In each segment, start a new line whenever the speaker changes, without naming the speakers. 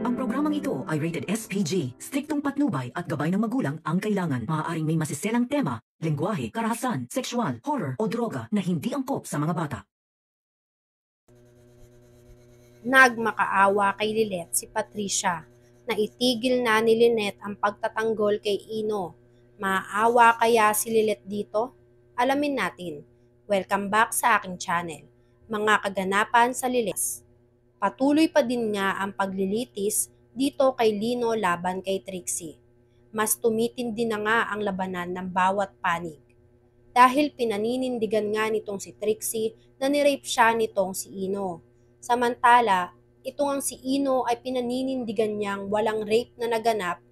Ang programang ito ay rated SPG. Striktong patnubay at gabay ng magulang ang kailangan. Maaaring may masiselang tema, lengguwahe, karahasan, sexual, horror o droga na hindi angkop sa mga bata.
Nagmakaawa kay Lilet si Patricia na itigil na ni Lynette ang pagtatanggol kay Ino. Maawa kaya si Lilet dito? Alamin natin. Welcome back sa aking channel. Mga kaganapan sa Lilet. Patuloy pa din nga ang paglilitis dito kay Lino laban kay Trixie. Mas tumitindi na nga ang labanan ng bawat panig. Dahil pinaninindigan nga nitong si Trixie na nirape siya nitong si Ino. Samantala, itong ang si Ino ay pinaninindigan niyang walang rape na naganap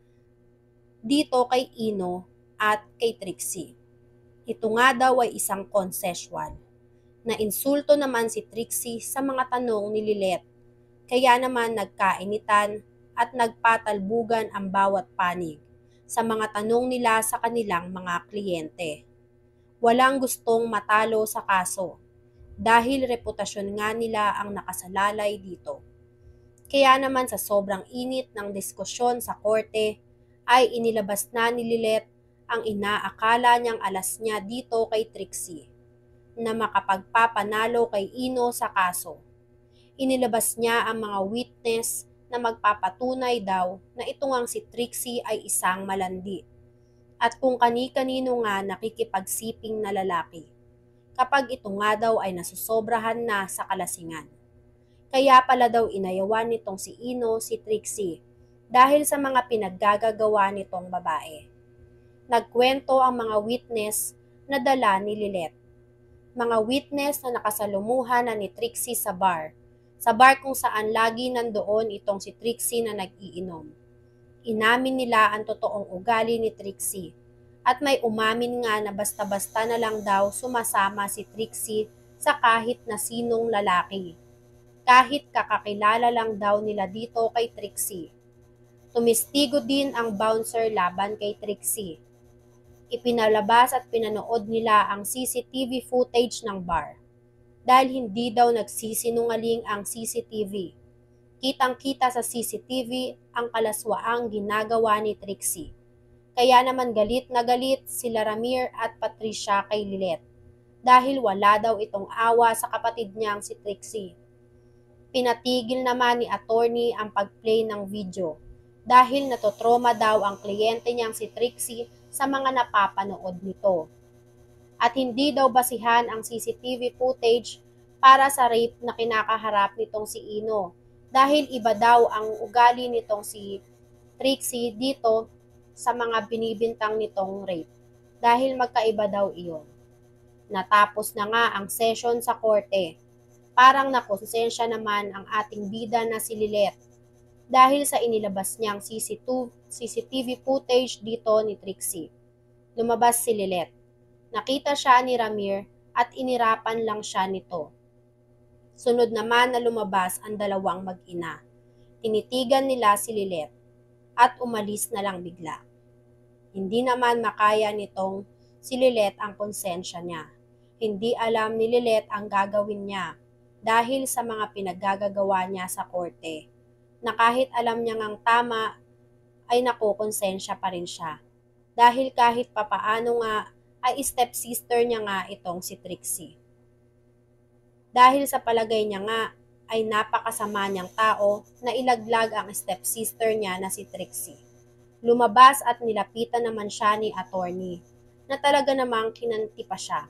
dito kay Ino at kay Trixie. Ito nga daw ay isang consensual. Nainsulto naman si Trixie sa mga tanong ni Lilet. Kaya naman nagkainitan at nagpatalbugan ang bawat panig sa mga tanong nila sa kanilang mga kliyente. Walang gustong matalo sa kaso dahil reputasyon nga nila ang nakasalalay dito. Kaya naman sa sobrang init ng diskusyon sa korte ay inilabas na ni Lilet ang inaakala niyang alas niya dito kay Trixie na makapagpapanalo kay Ino sa kaso. Inilabas niya ang mga witness na magpapatunay daw na ito ngang si Trixie ay isang malandi at kung kani-kanino nga nakikipagsiping na lalaki kapag ito nga daw ay nasusobrahan na sa kalasingan. Kaya pala daw inayawan nitong si Ino si Trixie dahil sa mga pinaggagawa nitong babae. Nagkwento ang mga witness na dala ni Lilet. Mga witness na nakasalumuhan na ni Trixie sa bar kung saan lagi nandoon itong si Trixie na nag-iinom. Inamin nila ang totoong ugali ni Trixie at may umamin nga na basta-basta na lang daw sumasama si Trixie sa kahit na sinong lalaki. Kahit kakakilala lang daw nila dito kay Trixie. Tumistigo din ang bouncer laban kay Trixie. Ipinalabas at pinanood nila ang CCTV footage ng bar. Dahil hindi daw nagsisinungaling ang CCTV. Kitang-kita sa CCTV ang kalaswaang ginagawa ni Trixie. Kaya naman galit na galit sila Ramir at Patricia kay Lilet dahil wala daw itong awa sa kapatid niyang si Trixie. Pinatigil naman ni attorney ang pag-play ng video dahil natotroma daw ang kliyente niyang si Trixie sa mga napapanood nito. At hindi daw basihan ang CCTV footage para sa rape na kinakaharap nitong si Ino dahil iba daw ang ugali nitong si Trixie dito sa mga binibintang nitong rape dahil magkaiba daw iyon. Natapos na nga ang session sa korte. Parang nakonsensya naman ang ating bida na si Lilet dahil sa inilabas niyang CCTV footage dito ni Trixie. Lumabas si Lilet. Nakita siya ni Ramir at inirapan lang siya nito. Sunod naman na lumabas ang dalawang mag-ina. Tinitigan nila si Lilet at umalis na lang bigla. Hindi naman makaya nitong si Lilet ang konsensya niya. Hindi alam ni Lilet ang gagawin niya dahil sa mga pinaggagawa niya sa korte. Na kahit alam niya ngang tama ay nakukonsensya pa rin siya. Dahil kahit papaano nga ay stepsister niya nga itong si Trixie. Dahil sa palagay niya nga ay napakasama niyang tao na ilaglag ang stepsister niya na si Trixie. Lumabas at nilapitan naman siya ni attorney na talaga namang kinanti pa siya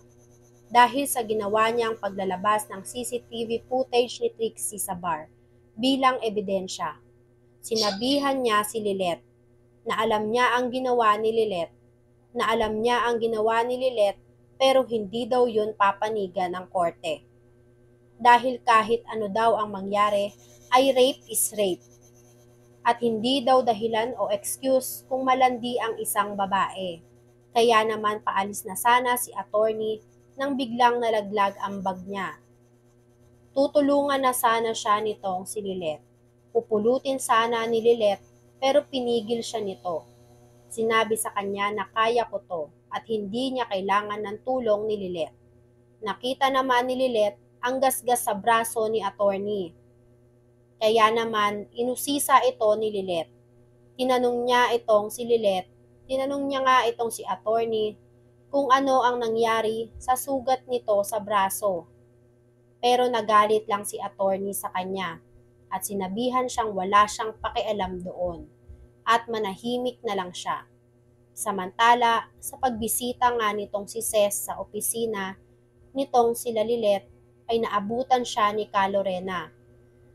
dahil sa ginawa niyang paglalabas ng CCTV footage ni Trixie sa bar bilang ebidensya. Sinabihan niya si Lilet na alam niya ang ginawa ni Lilet pero hindi daw yun papanigan ng korte. Dahil kahit ano daw ang mangyari ay rape is rape. At hindi daw dahilan o excuse kung malandi ang isang babae. Kaya naman paalis na sana si attorney nang biglang nalaglag ang bag niya. Tutulungan na sana siya nitong si Lilet. Pupulutin sana ni Lilet pero pinigil siya nito. Sinabi sa kanya na kaya ko to at hindi niya kailangan ng tulong ni Lilet. Nakita naman ni Lilet ang gasgas sa braso ni attorney. Kaya naman inusisa ito ni Lilet. Tinanong niya nga itong si attorney kung ano ang nangyari sa sugat nito sa braso. Pero nagalit lang si attorney sa kanya at sinabihan siyang wala siyang pakialam doon at manahimik na lang siya. Samantala, sa pagbisita nga nitong si Ces sa opisina nitong sila Lilet ay naabutan siya ni Ka Lorena.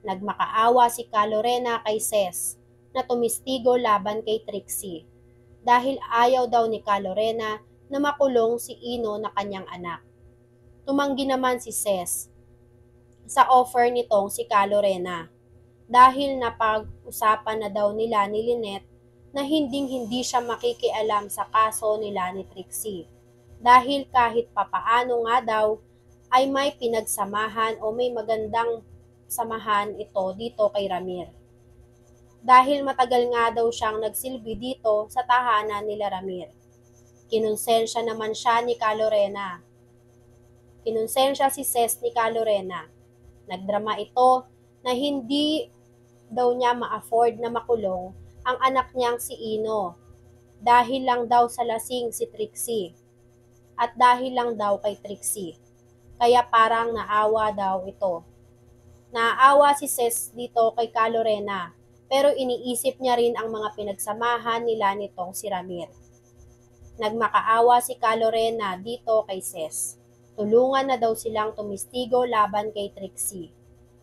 Nagmakaawa si Ka Lorena kay Ces na tumistigo laban kay Trixie dahil ayaw daw ni Ka Lorena na makulong si Ino na kanyang anak. Tumanggi naman si Ces sa offer nitong si Ka Lorena dahil napag-usapan na daw nila ni Lynette na hinding-hindi siya makikialam sa kaso nila ni Trixie dahil kahit papaano nga daw ay may pinagsamahan o may magandang samahan ito dito kay Ramir. Dahil matagal nga daw siyang nagsilbi dito sa tahanan nila Ramir. Kinonsensya naman siya ni Ka Lorena. Kinonsensya si Ces ni Ka Lorena. Nagdrama ito na hindi daw niya ma-afford na makulong ang anak niyang si Ino dahil lang daw sa lasing si Trixie at dahil lang daw kay Trixie. Kaya parang naawa daw ito. Naawa si Ces dito kay Ka Lorena pero iniisip niya rin ang mga pinagsamahan nila nitong si Ramir. Nagmakaawa si Ka Lorena dito kay Ces. Tulungan na daw silang tumistigo laban kay Trixie.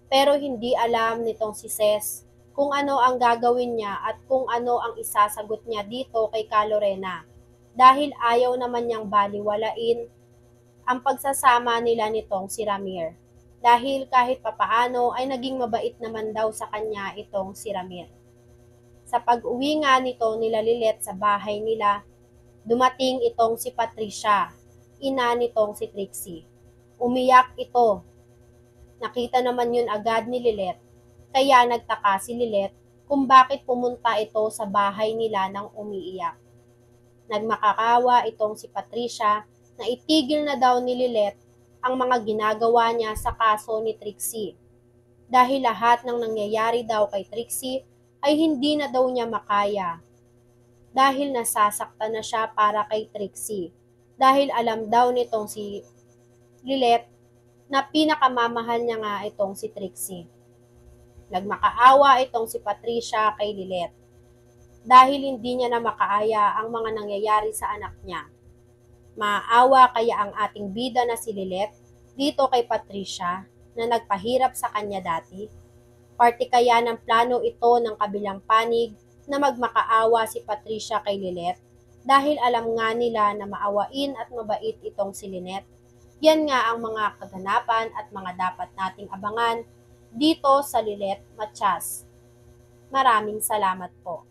Pero hindi alam nitong si Ces kung ano ang gagawin niya at kung ano ang isasagot niya dito kay Ka Lorena dahil ayaw naman niyang baliwalain ang pagsasama nila nitong si Ramir. Dahil kahit papaano ay naging mabait naman daw sa kanya itong si Ramir. Sa pag-uwi nga nito nila Lilet sa bahay nila, dumating itong si Patricia, ina nitong si Trixie. Umiyak ito. Nakita naman yun agad ni Lilet, kaya nagtaka si Lilet kung bakit pumunta ito sa bahay nila nang umiiyak. Nagmakakawa itong si Patricia na itigil na daw ni Lilet ang mga ginagawa niya sa kaso ni Trixie. Dahil lahat ng nangyayari daw kay Trixie ay hindi na daw niya makaya. Dahil nasasaktan na siya para kay Trixie. Dahil alam daw nitong si Lilet na pinakamamahal niya nga itong si Trixie. Nagmakaawa itong si Patricia kay Lilet. Dahil hindi niya na makaaya ang mga nangyayari sa anak niya. Maawa kaya ang ating bida na si Lilet dito kay Patricia na nagpahirap sa kanya dati? Parte kaya ng plano ito ng kabilang panig na magmakaawa si Patricia kay Lilet dahil alam nga nila na maawain at mabait itong si Lynette? Yan nga ang mga kaganapan at mga dapat nating abangan dito sa Lilet Matias. Maraming salamat po.